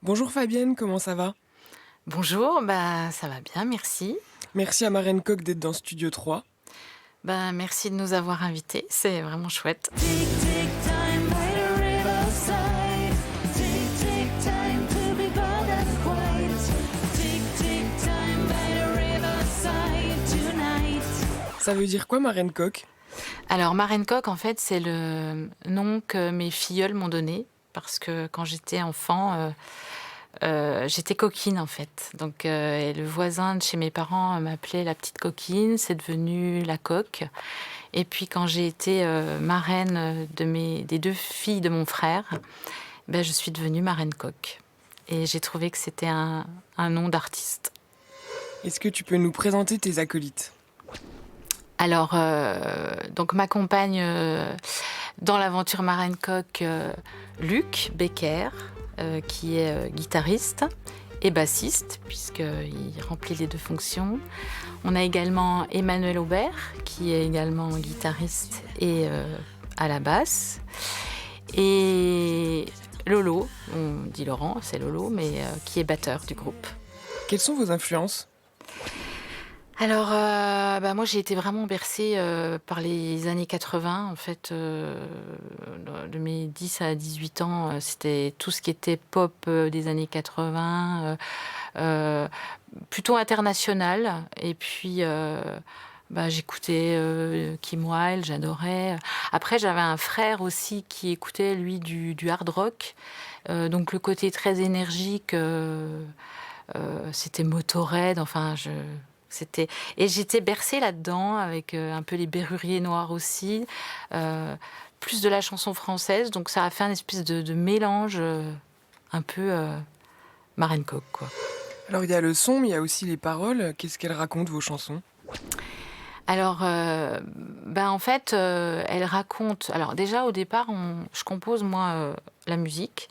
Bonjour Fabienne, comment ça va? Bonjour, ça va bien, merci. Merci à Marraine Coq d'être dans Studio 3. Merci de nous avoir invités, c'est vraiment chouette. Tick, tick, time by the riverside. Tick, tick, time to be bold and quiet. Tick, tick, time by the riverside tonight. Ça veut dire quoi Marraine Coq? Alors, Marraine Coq, en fait, c'est le nom que mes filleuls m'ont donné, parce que quand j'étais enfant, j'étais coquine, en fait. Donc, et le voisin de chez mes parents m'appelait la petite coquine, c'est devenu la coque. Et puis, quand j'ai été marraine des deux filles de mon frère, je suis devenue Marraine Coq. Et j'ai trouvé que c'était un nom d'artiste. Est-ce que tu peux nous présenter tes acolytes? Alors, donc m'accompagne dans l'aventure Marraine Coq Luc Becker, qui est guitariste et bassiste, puisqu'il remplit les deux fonctions. On a également Emmanuel Aubert, qui est également guitariste et à la basse. Et Lolo, on dit Laurent, c'est Lolo, mais qui est batteur du groupe. Quelles sont vos influences? Alors, moi, j'ai été vraiment bercée par les années 80. En fait, de mes 10 à 18 ans, c'était tout ce qui était pop des années 80, plutôt international. Et puis, j'écoutais Kim Wilde, j'adorais. Après, j'avais un frère aussi qui écoutait, lui, du hard rock. Donc, le côté très énergique, c'était Motörhead, et j'étais bercée là-dedans avec un peu les Berruriers Noirs aussi, plus de la chanson française, donc ça a fait un espèce de mélange un peu Marraine Coq, quoi. Alors il y a le son, mais il y a aussi les paroles. Qu'est-ce qu'elles racontent vos chansons? Alors, en fait, elle raconte. Alors déjà au départ, je compose moi la musique,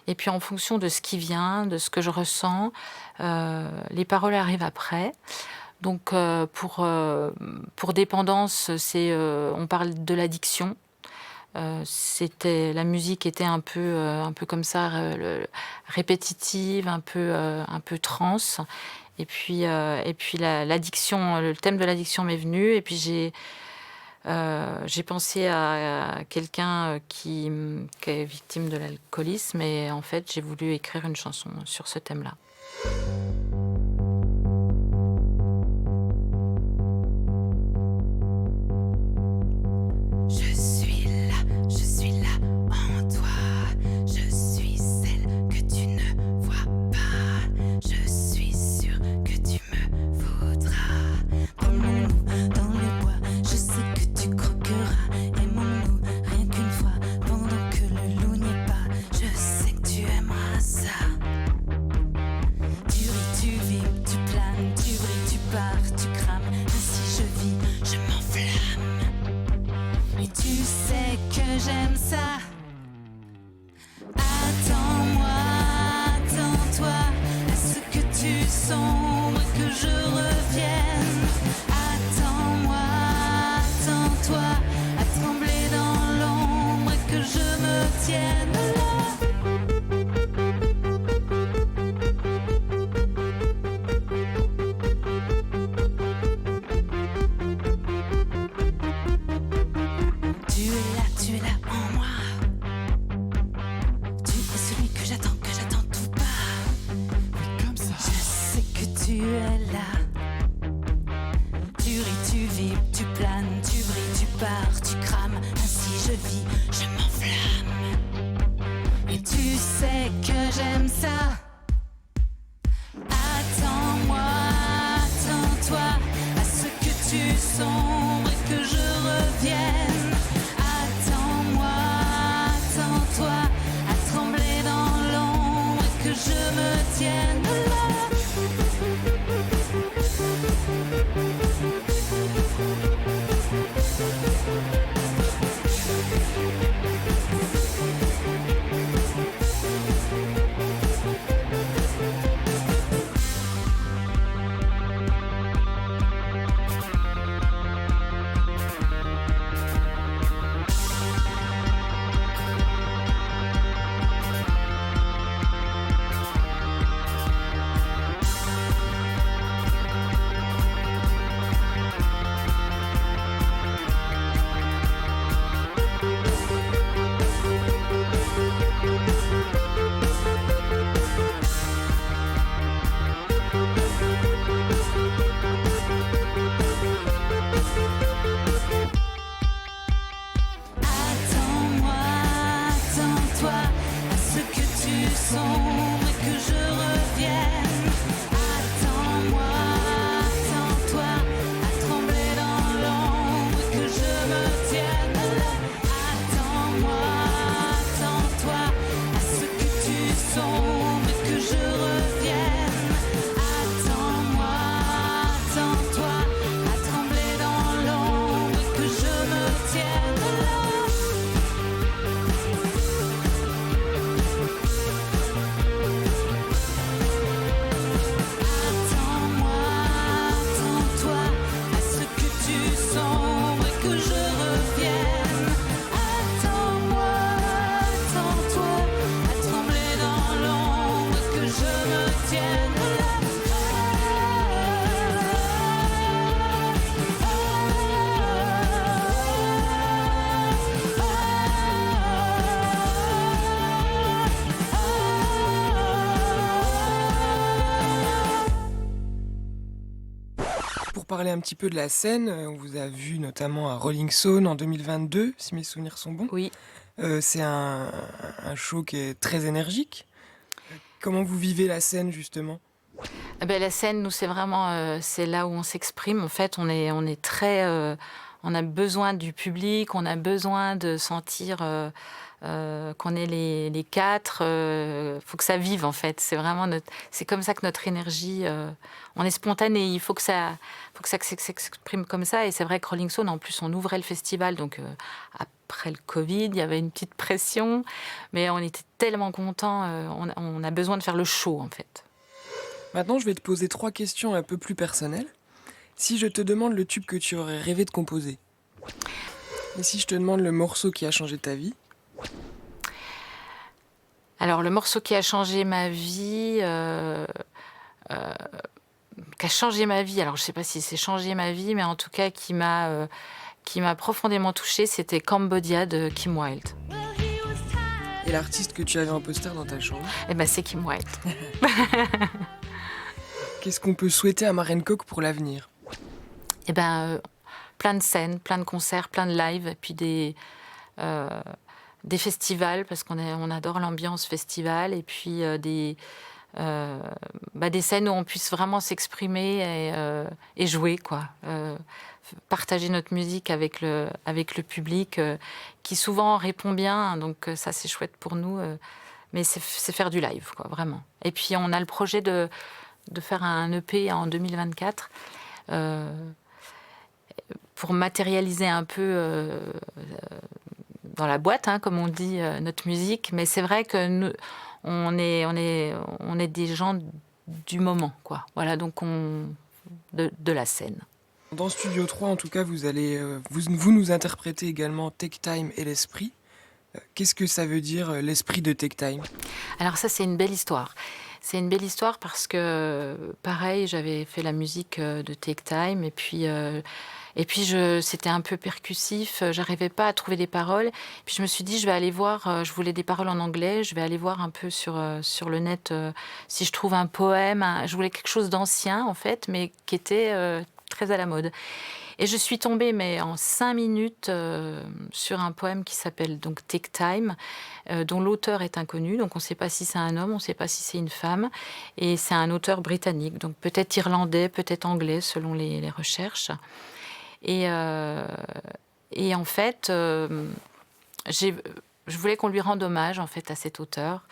et puis en fonction de ce qui vient, de ce que je ressens, les paroles arrivent après. Donc pour dépendance, on parle de l'addiction. La musique était un peu comme ça, répétitive, un peu trance. Et puis l'addiction, le thème de l'addiction m'est venu. Et puis j'ai pensé à quelqu'un qui est victime de l'alcoolisme. Et en fait, j'ai voulu écrire une chanson sur ce thème-là. Je suis là en toi. Je suis celle que tu ne vois pas. Je suis sûre que tu me voudras. Promenons-nous dans le bois. Je sais que tu croqueras. Aimons-nous rien qu'une fois pendant que le loup n'y est pas. Je sais que tu aimeras ça. Tu ris, tu vis, tu planes, tu brilles, tu pars, tu crames. Ainsi je vis, je m'enflamme. Et tu sais que j'aime ça. Attends-moi, attends-toi à ce que tu sombres, que je revienne. Attends-moi, attends-toi à trembler dans l'ombre et que je me tienne là. Tu es là en moi. Tu es celui que j'attends tout bas. Mais comme ça. Je sais que tu es là. Tu ris, tu vis, tu planes, tu brilles, tu pars, tu crames. Ainsi je vis, je m'enflamme. Et tu sais que j'aime ça. Attends-moi, attends-toi à ce que tu sombres et que je revienne. Attends-moi, reparler un petit peu de la scène. On vous a vu notamment à Rolling Stone en 2022, si mes souvenirs sont bons. Oui. C'est un show qui est très énergique. Comment vous vivez la scène, justement? Ah ben, la scène, nous, c'est vraiment, c'est là où on s'exprime. En fait, on est très, on a besoin du public, on a besoin de sentir qu'on est les quatre. Faut que ça vive, en fait. C'est vraiment c'est comme ça que notre énergie, on est spontané. Il faut que ça s'exprime comme ça. Et c'est vrai que Rolling Stone, en plus, on ouvrait le festival, donc après le Covid, il y avait une petite pression, mais on était tellement contents. On a besoin de faire le show, en fait. Maintenant, je vais te poser 3 questions un peu plus personnelles. Si je te demande le tube que tu aurais rêvé de composer, et si je te demande le morceau qui a changé ta vie? Alors, le morceau qui a changé ma vie, alors je sais pas si c'est changé ma vie, mais en tout cas qui m'a profondément touchée, c'était Cambodia de Kim Wilde. Et l'artiste que tu avais en poster dans ta chambre? Eh ben, c'est Kim Wilde. Qu'est-ce qu'on peut souhaiter à Marraine Coq pour l'avenir? Eh ben, plein de scènes, plein de concerts, plein de lives, et puis des festivals, parce on adore l'ambiance festival, et puis des scènes où on puisse vraiment s'exprimer et jouer, quoi. Partager notre musique avec le public, qui souvent répond bien, donc ça c'est chouette pour nous, mais c'est faire du live, quoi, vraiment. Et puis on a le projet de faire un EP en 2024, pour matérialiser un peu dans la boîte, hein, comme on dit, notre musique. Mais c'est vrai que nous, on est des gens du moment, quoi. Voilà, donc de la scène. Dans Studio 3, en tout cas, vous allez vous nous interprétez également Take Time et l'esprit. Qu'est-ce que ça veut dire, l'esprit de Take Time? Alors ça, c'est une belle histoire. C'est une belle histoire parce que, pareil, j'avais fait la musique de Take Time, et puis c'était un peu percussif, j'arrivais pas à trouver des paroles. Puis je me suis dit, je vais aller voir, je voulais des paroles en anglais, je vais aller voir un peu sur le net si je trouve un poème. Je voulais quelque chose d'ancien, en fait, mais qui était très à la mode. Et je suis tombée, mais en 5 minutes, sur un poème qui s'appelle donc Take Time, dont l'auteur est inconnu. Donc on ne sait pas si c'est un homme, on ne sait pas si c'est une femme. Et c'est un auteur britannique, donc peut-être irlandais, peut-être anglais, selon les recherches. Et en fait, je voulais qu'on lui rende hommage, en fait, à cet auteur.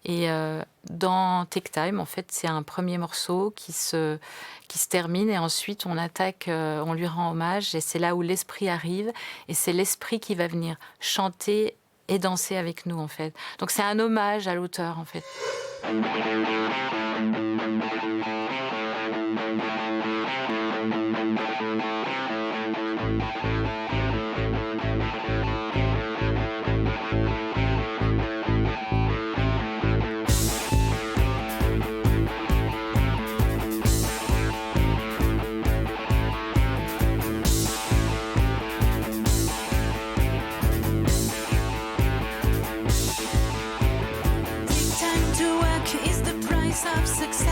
Et dans Take Time, en fait, c'est un premier morceau qui se termine, et ensuite on attaque, on lui rend hommage, et c'est là où l'esprit arrive, et c'est l'esprit qui va venir chanter et danser avec nous, en fait. Donc c'est un hommage à l'auteur, en fait. Take time to work is the price of success.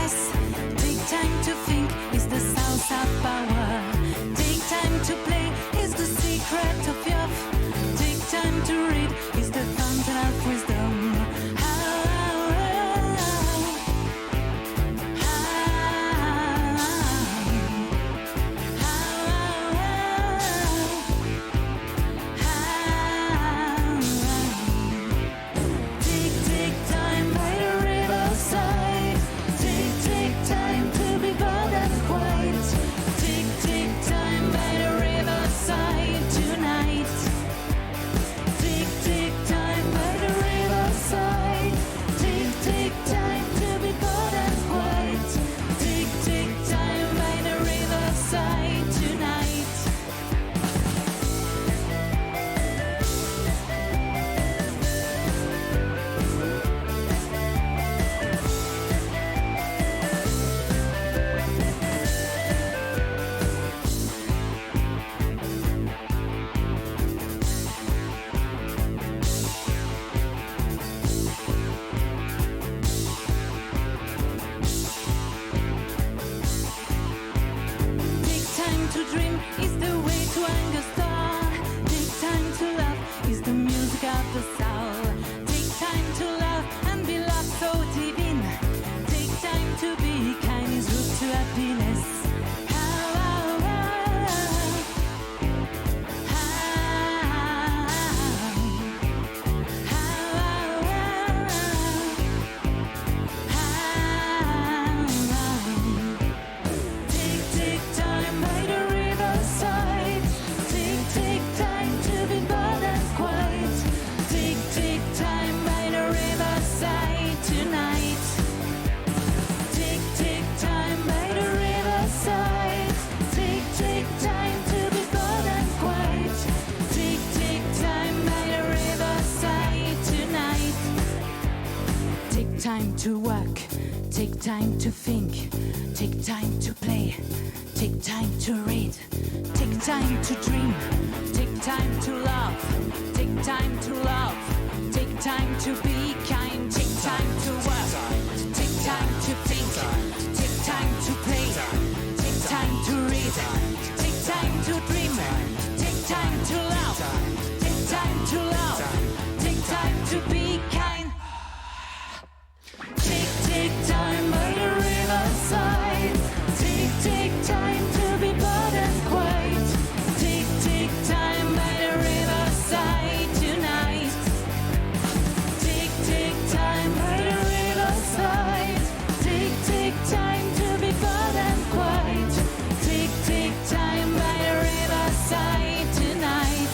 the soul. Take time to love and be loved so divine. Take time to be kind is route to happiness. Time to work, take time to think, take time to play, take time to read, take time to dream, take time to love, take time to love, take time to be kind, take time to work, take time to think, take time to play, take time to read, take time to dream, take time to love, take time to love, take time to be kind. Take time by the riverside. Take time to be bold and quiet. Take time by the riverside tonight. Take time by the riverside. Take time to be bold and quiet. Take time by the riverside tonight.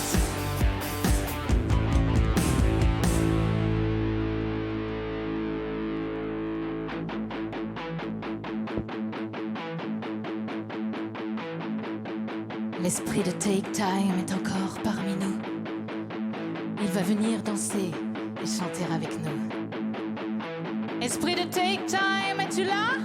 L'esprit de Take Time est encore parmi nous. Il va venir danser et chanter avec nous. Esprit de Take Time, es-tu là?